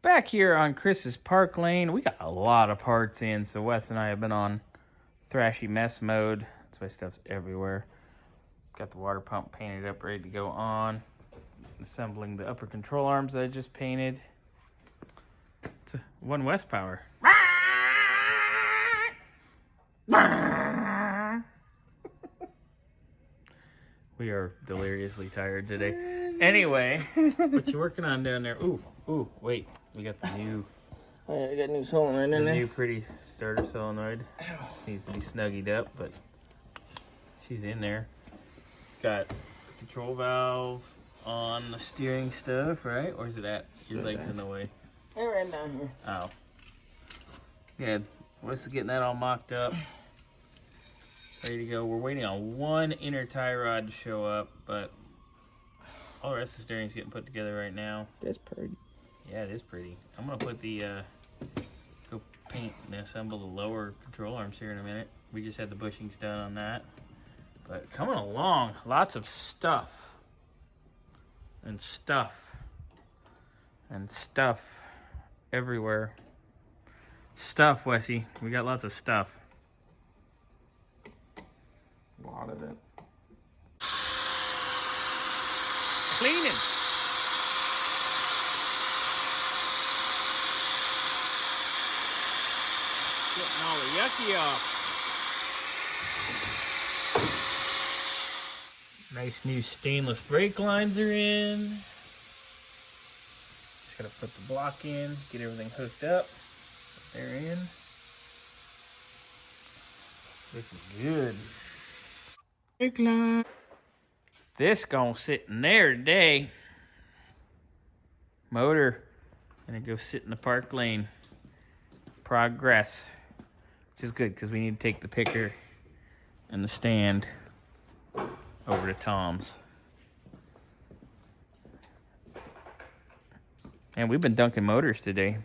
Back here on Chris's Parklane, we got a lot of parts in, so Wes and I have been on thrashy mess mode. That's why stuff's everywhere. Got the water pump painted up, ready to go on. Assembling the upper control arms that I just painted. It's a one West power. We are deliriously tired today. Anyway, what you working on down there? Ooh, wait. We got the new... Oh yeah, I got a new solenoid in there. The new pretty starter solenoid. This needs to be snuggied up, but she's in there. Got the control valve on the steering stuff, right? Or is it at your legs in the way? They're right down here. Oh. Yeah, Wes is getting that all mocked up. Ready to go. We're waiting on one inner tie rod to show up, but all the rest of the steering's getting put together right now. That's pretty. Yeah, it is pretty. I'm gonna put the go paint and assemble the lower control arms here in a minute. We just had the bushings done on that. But coming along, lots of stuff. And stuff. And stuff everywhere. Stuff, Wessie. We got lots of stuff. A lot of it. Cleaning. Getting all the yucky off. Nice new stainless brake lines are in. Just gotta put the block in, get everything hooked up. They're in. Looking good. Brake line. This gonna sit in there today. Motor gonna go sit in the park lane. Progress. Which is good because we need to take the picker and the stand over to Tom's. And we've been dunking motors today.